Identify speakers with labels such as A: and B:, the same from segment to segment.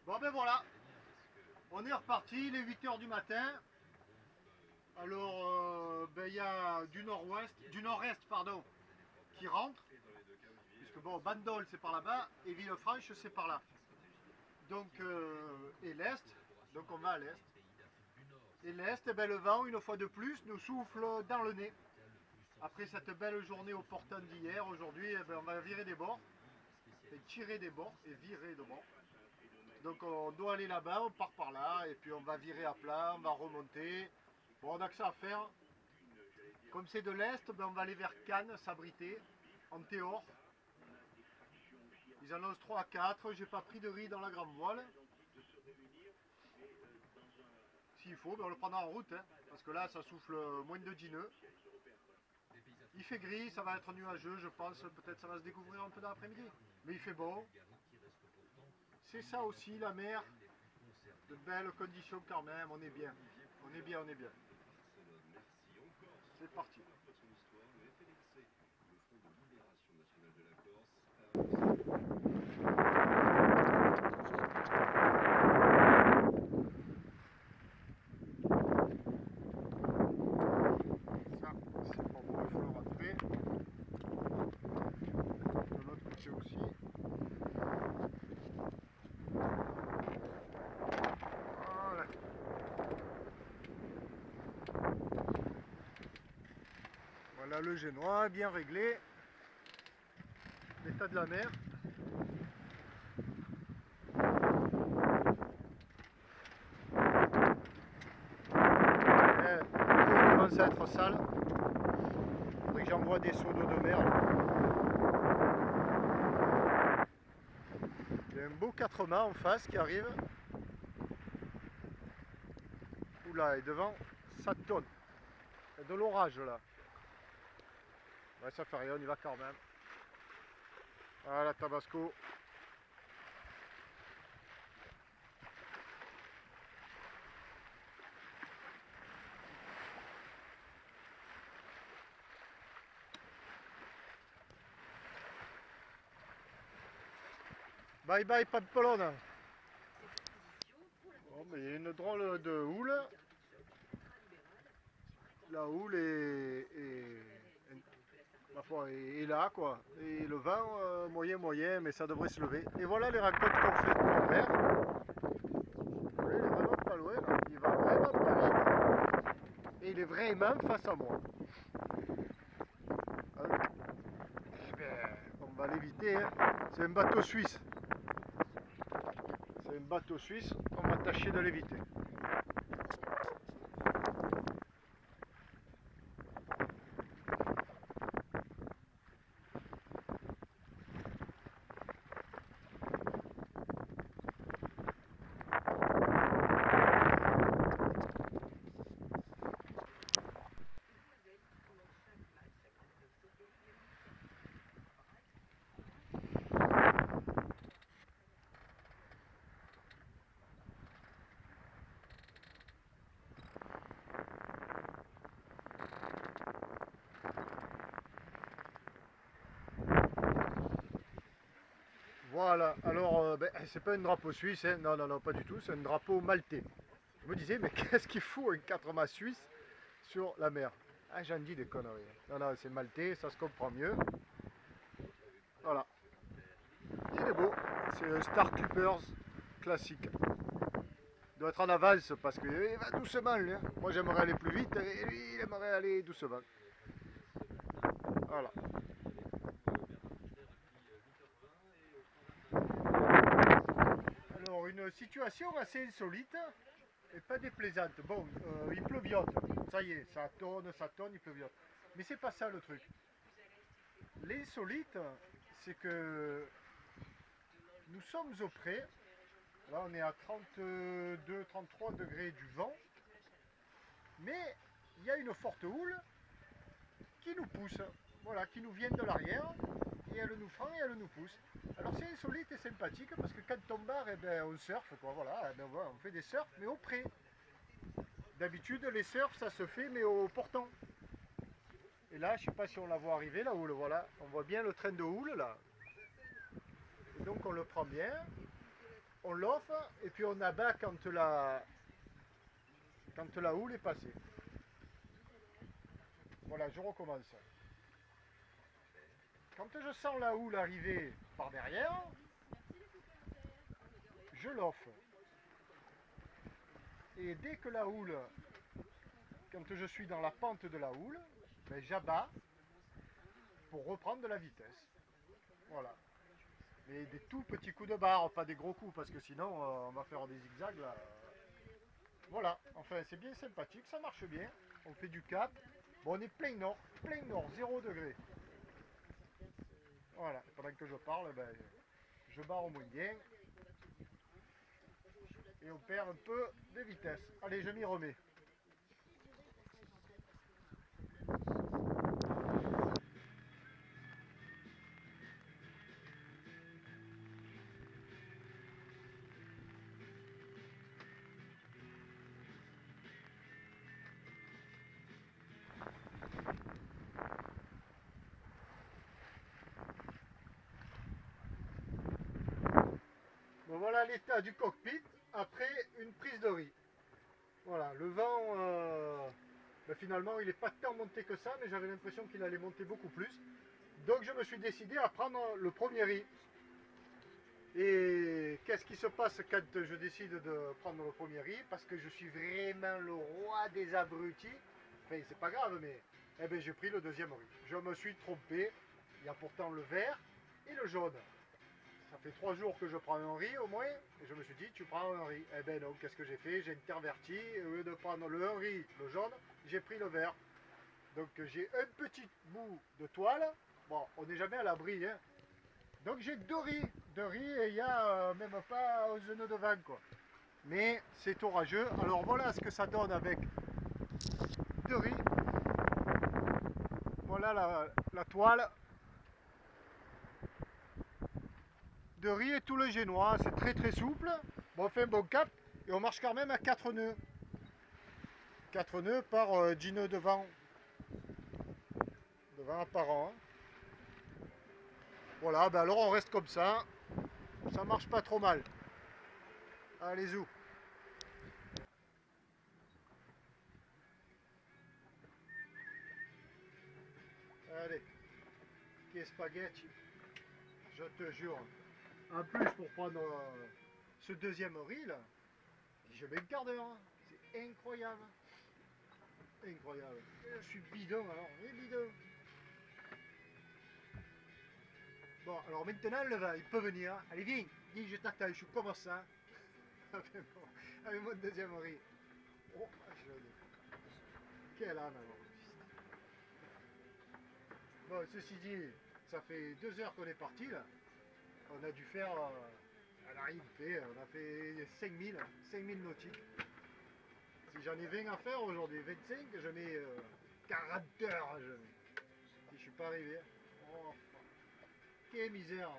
A: Bon ben voilà, on est reparti, il est 8 h du matin. Alors ben, il y a du nord-ouest, du nord-est pardon, qui rentre. Puisque bon, Bandol c'est par là-bas et Villefranche c'est par là. Donc et l'est, donc on va à l'est. Et l'est, eh ben, le vent une fois de plus nous souffle dans le nez. Après cette belle journée au portant d'hier, aujourd'hui eh ben, on va virer des bords, et tirer des bords et virer de bords. Donc on doit aller là-bas, on part par là, et puis on va virer à plat, on va remonter. Bon, on a que ça à faire. Comme c'est de l'Est, ben on va aller vers Cannes, s'abriter, en Théor. Ils annoncent 3 à 4, j'ai pas pris de riz dans la grande voile. S'il faut, ben on le prendra en route, hein, parce que là ça souffle moins de 10 nœuds. Il fait gris, ça va être nuageux, je pense, peut-être ça va se découvrir un peu dans l'après-midi. Mais il fait beau. C'est ça aussi la mer, de belles conditions quand même, on est bien. On est bien, on est bien. C'est parti. Ça, c'est pour vous, il faut le rentrer. De l'autre côté aussi. Voilà. Voilà le génois, bien réglé. L'état de la mer. Il commence à être sale. Il faudrait que j'envoie des seaux d'eau de mer. Il y a un beau 4 mâts en face qui arrive. Oula, et devant, ça tonne. Il y a de l'orage là. Ouais, ça fait rien, on y va quand même. Voilà, Tabasco. Bye bye Pamplona. Bon, mais il y a une drôle de houle. La houle ma foi, est là quoi. Et le vent moyen, mais ça devrait se lever. Et voilà les rencontres qu'on fait de mon père. Il est vraiment pas loin là. Il va vraiment pas vite. Et il est vraiment face à moi. Eh ben, on va l'éviter. Hein. C'est un bateau suisse. C'est un bateau suisse. On va tâcher de l'éviter. Voilà, alors ben, c'est pas un drapeau suisse, hein. Non, non, non, pas du tout, c'est un drapeau maltais. Je me disais, mais qu'est-ce qu'il fout un 4 mâts suisse sur la mer? Ah, j'en dis des conneries. Non, non, c'est maltais, ça se comprend mieux. Voilà, il est beau, c'est un Star Clippers classique. Il doit être en avance parce qu'il va doucement, lui, hein. Moi j'aimerais aller plus vite et lui il aimerait aller doucement. Voilà. Alors, une situation assez insolite et pas déplaisante. Bon, il pleuviote, ça y est, ça tonne, il pleuviote. Mais c'est pas ça le truc. L'insolite, c'est que nous sommes au pré. Là, on est à 32-33 degrés du vent. Mais il y a une forte houle qui nous pousse. Voilà, qui nous vient de l'arrière. Et elle nous prend et elle nous pousse. Alors c'est insolite et sympathique parce que quand on barre, eh ben, on surfe, quoi, voilà, eh ben, voilà, on fait des surfs, mais au pré. D'habitude, les surfs, ça se fait, mais au portant. Et là, je ne sais pas si on la voit arriver, la houle, voilà. On voit bien le train de houle, là. Et donc, on le prend bien. on l'offre et puis on abat quand la houle est passée. Voilà, je recommence. Quand je sens la houle arriver par derrière, je l'offre. Et dès que la houle, quand je suis dans la pente de la houle, ben j'abats pour reprendre de la vitesse. Voilà. Mais des tout petits coups de barre, pas des gros coups, parce que sinon on va faire des zigzags là. Voilà, enfin c'est bien sympathique, ça marche bien. On fait du cap. Bon, on est plein nord, 0 degré. Voilà, pendant que je parle, ben, je barre au moins bien. Et on perd un peu de vitesse. Allez, je m'y remets. Bon, voilà l'état du cockpit après une prise de riz. Voilà, le vent, ben finalement il n'est pas tant monté que ça, mais j'avais l'impression qu'il allait monter beaucoup plus. Donc je me suis décidé à prendre le premier riz. Et qu'est-ce qui se passe quand je décide de prendre le premier riz? Parce que je suis vraiment le roi des abrutis. Enfin, c'est pas grave, mais eh ben, j'ai pris le deuxième riz. Je me suis trompé. Il y a pourtant le vert et le jaune. Ça fait 3 jours que je prends un riz au moins. Et je me suis dit, tu prends un riz. Eh ben non, qu'est-ce que j'ai fait? J'ai interverti. Au lieu de prendre le un riz, le jaune, j'ai pris le vert. Donc j'ai un petit bout de toile. Bon, on n'est jamais à l'abri, hein. Donc j'ai 2 riz et il n'y a même pas aux nœuds de vin quoi. Mais c'est orageux. Alors voilà ce que ça donne avec 2 riz. Voilà la toile. 2 riz et tout le génois. C'est très souple. Bon, on fait un bon cap et on marche quand même à 4 nœuds. 4 nœuds par 10 nœuds de vent. De vent apparent. Voilà, ben alors on reste comme ça. Ça marche pas trop mal. Allez, zou. Allez. Qui spaghetti. Je te jure. En plus, pour prendre ce deuxième riz là, je mets un quart d'heure. Hein. C'est incroyable. Incroyable. Je suis bidon alors. Bidon. Bon, alors maintenant, le vin, il peut venir. Allez, viens. Viens, je t'attends. Je suis comme ça. Avec mon deuxième riz. Oh, je l'ai. Quel âne alors. Bon, ceci dit, ça fait 2 heures qu'on est parti là. On a dû faire. On a fait 5000 nautiques. Si j'en ai 20 à faire aujourd'hui, 25, je mets 40 heures. Si je suis pas arrivé. Oh, quelle misère.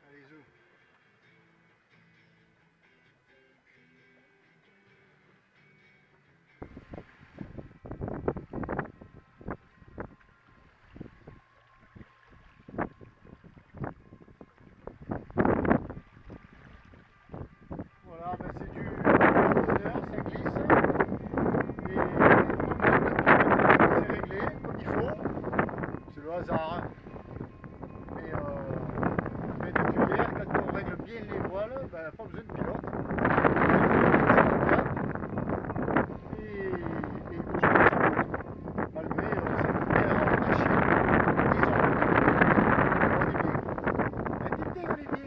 A: Allez, zou. Voilà, ben c'est du bonheur, ça glisse. Et c'est réglé comme il faut. C'est le hasard. Hein. Mais depuis hier, quand on règle bien les voiles, ben, pas besoin de pilote. Et il bouge pas sa route. Malgré cette mer hachée, 10 heures de on est bien. Olivier.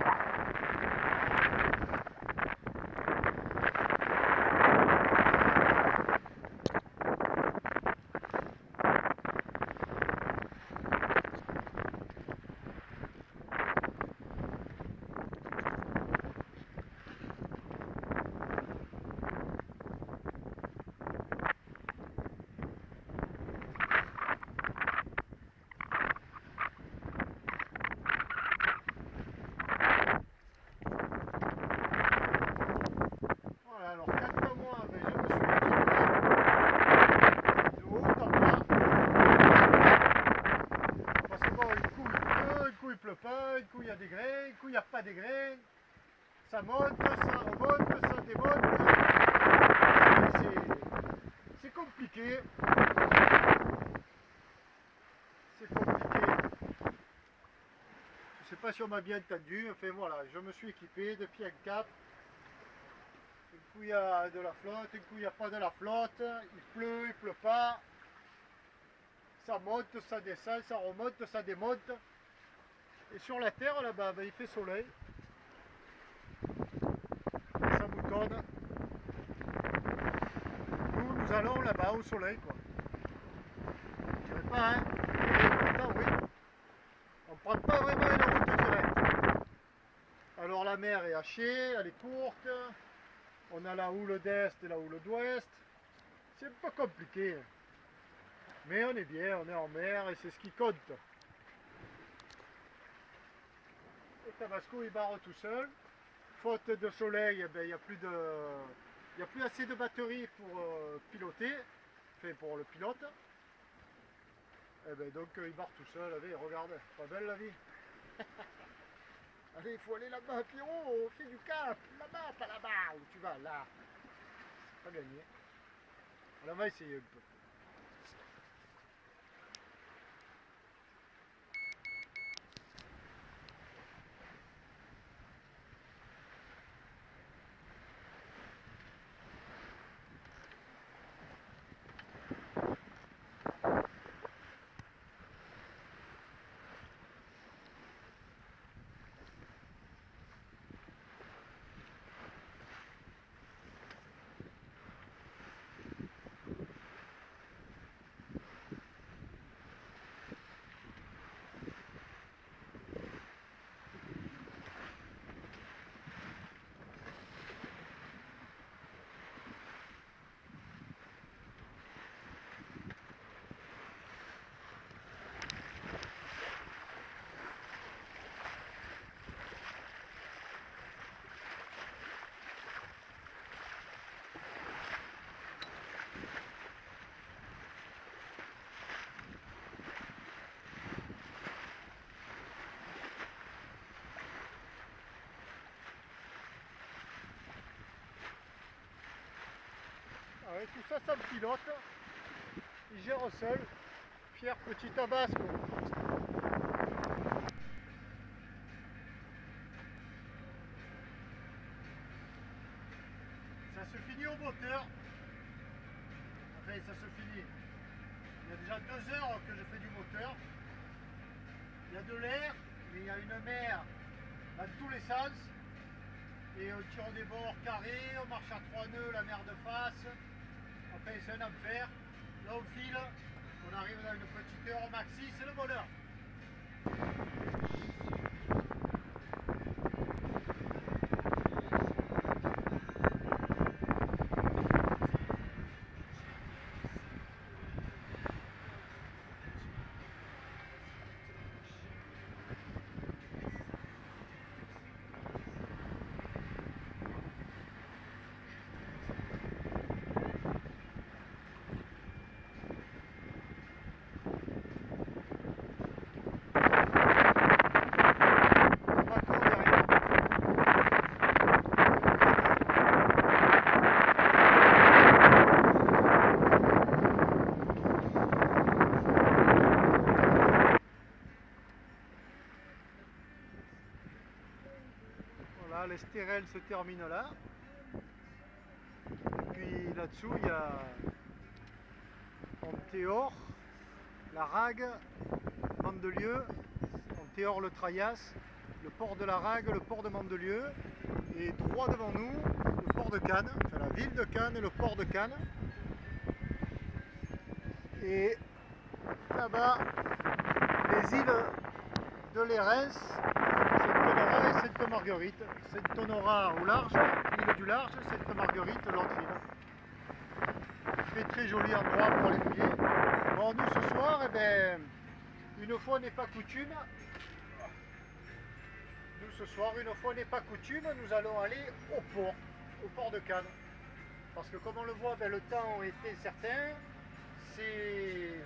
A: Alors, 4 mois, ben, je me suis équipé de haut en bas. Parce que bon, un coup il pleut, un coup il pleut pas, un coup il y a des grains, un coup il n'y a pas des grains. Ça monte, ça remonte, ça démonte. C'est compliqué. C'est compliqué. Je sais pas si on m'a bien entendu. Enfin voilà, je me suis équipé depuis un cap. Un coup il y a de la flotte, un coup il n'y a pas de la flotte. Il pleut pas. Ça monte, ça descend, ça remonte, ça démonte. Et sur la terre là-bas, ben, il fait soleil. Et ça moutonne. Nous allons là-bas au soleil quoi. Je dirais pas hein. Et pourtant oui. On ne prend pas vraiment une route directe. Alors la mer est hachée, elle est courte. On a la houle d'est et la houle d'ouest. C'est un peu compliqué. Mais on est bien, on est en mer et c'est ce qui compte. Et Tabasco il barre tout seul. Faute de soleil, eh ben, il n'y a plus assez de batterie pour piloter, enfin pour le pilote. Et ben, donc il barre tout seul. Allez, regarde, pas belle la vie. Allez, il faut aller là-bas, Pierrot, fais du cap, là-bas, pas là-bas, où tu vas, là. Pas gagné. Alors on va essayer un peu. Avec tout ça, ça me pilote. Il gère seul. Fier petit Tabasco. Ça se finit au moteur. Enfin, ça se finit. Il y a déjà 2 heures que je fais du moteur. Il y a de l'air, mais il y a une mer dans tous les sens. Et on tire des bords carrés, on marche à 3 nœuds, la mer de face. Enfin, c'est un enfer. Là, on file, on arrive dans une petite heure au maxi, c'est le bonheur. Voilà, l'Estérel se termine là. Et puis là-dessous, il y a Antéor, la Rague, Mandelieu, Antéor le Traias, le port de la Rague, le port de Mandelieu. Et droit devant nous, le port de Cannes, enfin la ville de Cannes et le port de Cannes. Et là-bas, les îles de l'Érins, Sainte-Honorat et Sainte-Marguerite. Sainte-Honorat au large, l'île du large, Sainte-Marguerite, l'autre île. Très très joli endroit pour aller mouiller. Bon, nous ce soir, eh ben, une fois n'est pas coutume, une fois n'est pas coutume, nous allons aller au port de Cannes. Parce que comme on le voit, ben, le temps est incertain, c'est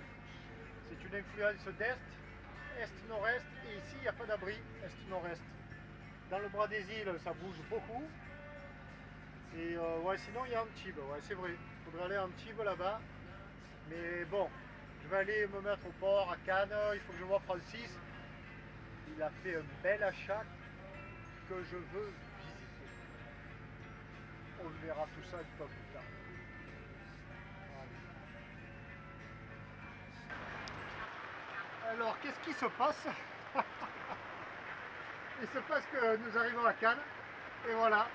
A: une influence d'est, est-nord-est, et ici il n'y a pas d'abri, est-nord-est. dans le bras des îles, ça bouge beaucoup. Et ouais, sinon il y a Antibes, ouais, c'est vrai. Il faudrait aller à Antibes là-bas. Mais bon, je vais aller me mettre au port à Cannes. Il faut que je vois Francis. Il a fait un bel achat que je veux visiter. On verra tout ça un peu plus tard. Voilà. Alors, qu'est-ce qui se passe? Il se passe que nous arrivons à Cannes. Et voilà.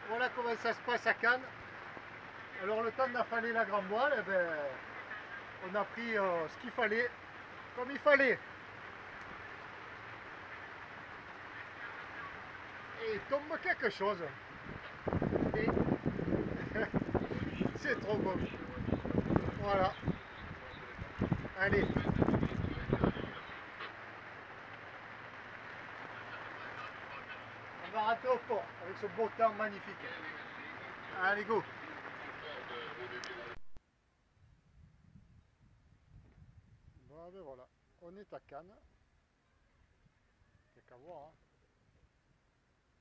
A: Voilà comment ça se passe à Cannes. Alors, le temps d'affaler la grande voile, eh ben, on a pris ce qu'il fallait, comme il fallait. Et il tombe quelque chose. Et c'est trop beau. Voilà. Allez. On va rentrer au port avec ce beau temps magnifique. Allez, go. Bon, ben voilà. On est à Cannes. Il n'y a qu'à voir. Hein.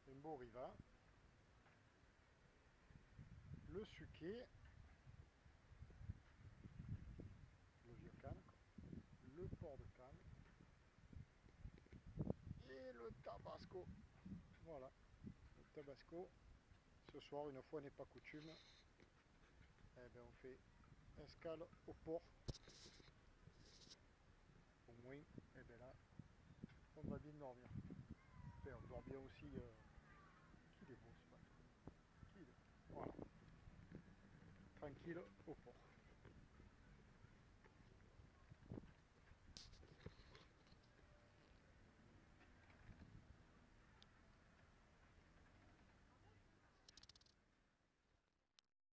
A: C'est un beau riva. Le Suquet. Le vieux Cannes. Le port de Cannes. Et le Tabasco. Voilà. Le Tabasco. Ce soir, une fois n'est pas coutume, eh ben on fait escale au port. Au moins, eh ben là, on va bien dormir. Enfin, on dort bien aussi. Qu'il est beau ce bateau. Voilà. Tranquille au port.